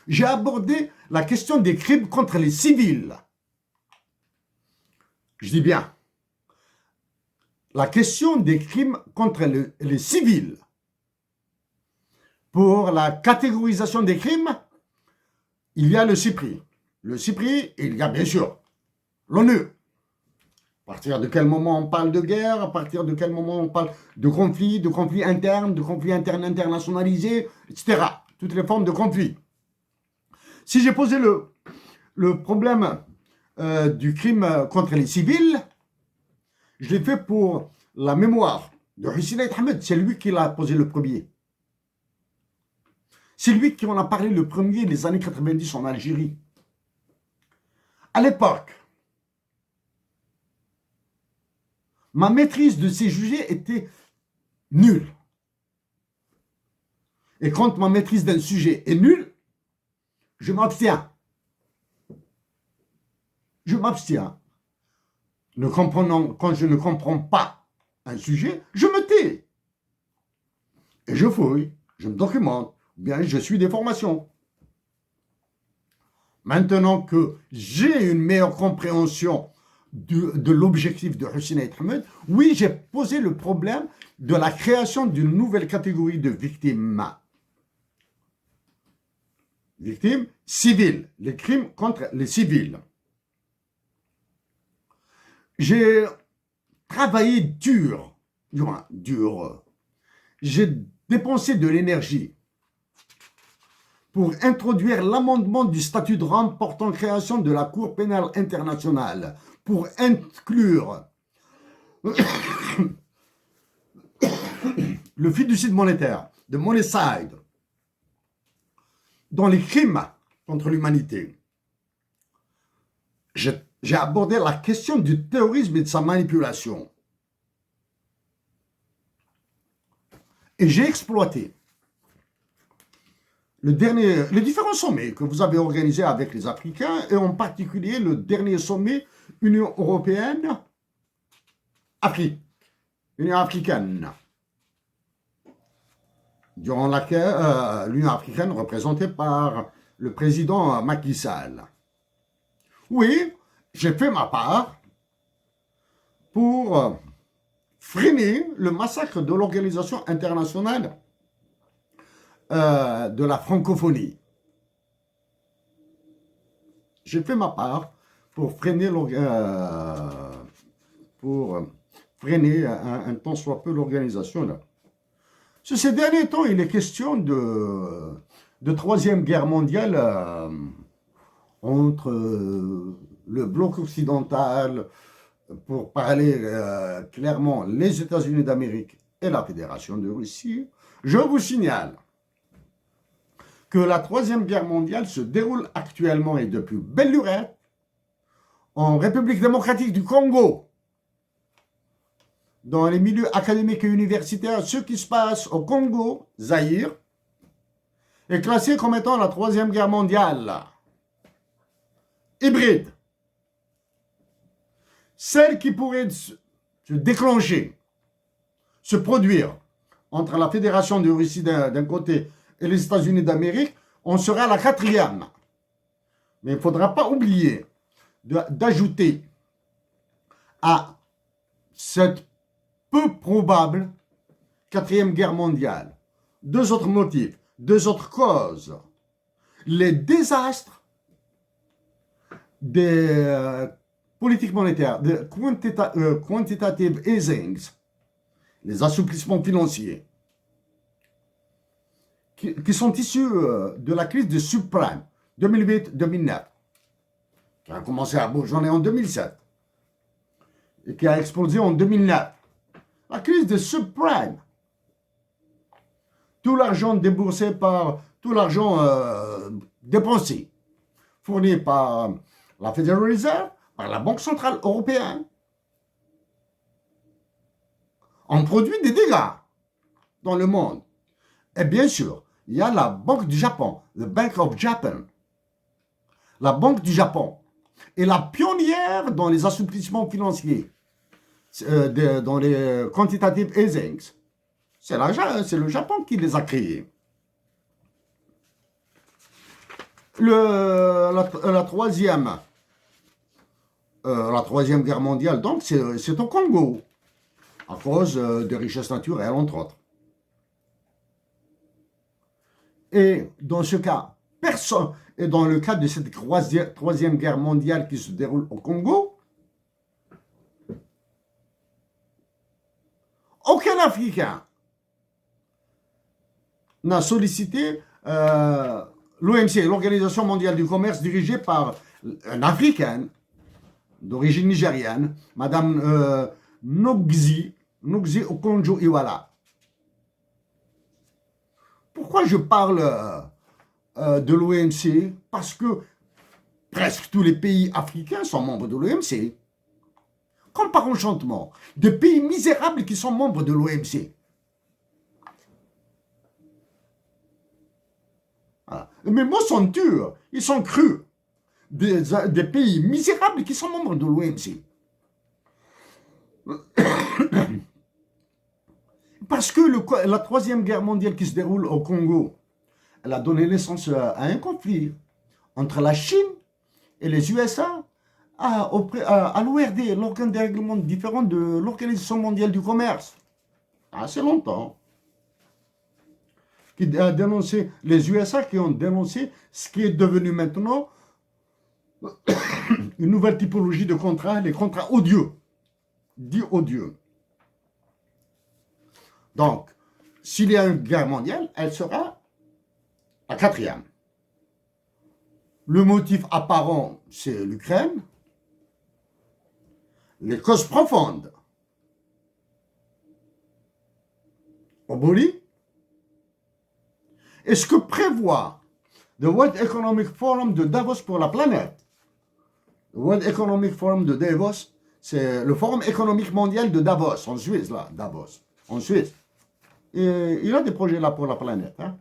J'ai abordé la question des crimes contre les civils. Je dis bien, la question des crimes contre les civils. Pour la catégorisation des crimes, il y a le CIPRI. Le CIPRI, il y a bien sûr l'ONU. À partir de quel moment on parle de guerre, à partir de quel moment on parle de conflits internes, de conflits internes internationalisés, etc. Toutes les formes de conflits. Si j'ai posé le problème du crime contre les civils, je l'ai fait pour la mémoire de Hussein Ahmed. C'est lui qui l'a posé le premier. C'est lui qui en a parlé le premier des années 90 en Algérie. À l'époque, ma maîtrise de ces sujets était nulle. Et quand ma maîtrise d'un sujet est nulle, je m'abstiens. Je m'abstiens. Quand je ne comprends pas un sujet, je me tais. Et je fouille, je me documente, bien je suis des formations. Maintenant que j'ai une meilleure compréhension de l'objectif de Hussein Ahmed, oui, j'ai posé le problème de la création d'une nouvelle catégorie de victimes. Victimes civiles, les crimes contre les civils. J'ai travaillé dur. J'ai dépensé de l'énergie pour introduire l'amendement du statut de Rome portant création de la Cour pénale internationale, pour inclure le fiducide monétaire, de Monécide, dans les crimes contre l'humanité. J'ai abordé la question du terrorisme et de sa manipulation. Et j'ai exploité les différents sommets que vous avez organisés avec les Africains, et en particulier le dernier sommet Union européenne-Afrique, Union africaine, durant laquelle l'Union africaine représentée par le président Macky Sall. Oui, j'ai fait ma part pour freiner le massacre de l'Organisation internationale de la francophonie. J'ai fait ma part pour freiner, un tant soit peu l'organisation. Sur ces derniers temps, il est question de Troisième Guerre mondiale entre le bloc occidental, pour parler clairement, les États-Unis d'Amérique et la Fédération de Russie. Je vous signale que la Troisième Guerre mondiale se déroule actuellement et depuis belle lurette en République démocratique du Congo. Dans les milieux académiques et universitaires, ce qui se passe au Congo, Zaïre, est classé comme étant la Troisième Guerre mondiale. Hybride. Celle qui pourrait se déclencher, se produire entre la Fédération de Russie d'un côté et les États-Unis d'Amérique, on sera la quatrième. Mais il ne faudra pas oublier d'ajouter à cette peu probable quatrième guerre mondiale deux autres motifs, deux autres causes. Les désastres des politiques monétaires, de quantitative easings, les assouplissements financiers, qui sont issus de la crise de subprime 2008-2009, qui a commencé à bourgeonner en 2007 et qui a explosé en 2009. La crise de subprime. Tout l'argent déboursé tout l'argent dépensé, fourni par la Federal Reserve, par la Banque Centrale Européenne, ont produit des dégâts dans le monde. Et bien sûr, il y a la Banque du Japon, the Bank of Japan. La Banque du Japon est la pionnière dans les assouplissements financiers, dans les quantitative easings. C'est le Japon qui les a créés. La troisième guerre mondiale, donc, c'est au Congo, à cause des richesses naturelles, entre autres. Et dans ce cas, personne, et dans le cas de cette troisième guerre mondiale qui se déroule au Congo, aucun Africain n'a sollicité l'OMC, l'Organisation mondiale du commerce, dirigée par une Africaine d'origine nigériane, Madame Nogzi Okonjo-Iweala. Pourquoi je parle de l'OMC? Parce que presque tous les pays africains sont membres de l'OMC. Comme par enchantement, des pays misérables qui sont membres de l'OMC. Voilà. Mes mots sont durs, ils sont crus. Des pays misérables qui sont membres de l'OMC. Parce que la troisième guerre mondiale qui se déroule au Congo, elle a donné naissance à un conflit entre la Chine et les USA à l'ORD, l'organe des règlements différents de l'Organisation mondiale du commerce. Assez longtemps. Qui a dénoncé, les USA qui ont dénoncé ce qui est devenu maintenant une nouvelle typologie de contrats, les contrats odieux. Dits odieux. Donc, s'il y a une guerre mondiale, elle sera la quatrième. Le motif apparent, c'est l'Ukraine. Les causes profondes, au Boli. Et ce que prévoit le World Economic Forum de Davos pour la planète. Le World Economic Forum de Davos, c'est le Forum économique mondial de Davos, en Suisse, là, Davos, en Suisse. Et il a des projets là pour la planète. Hein.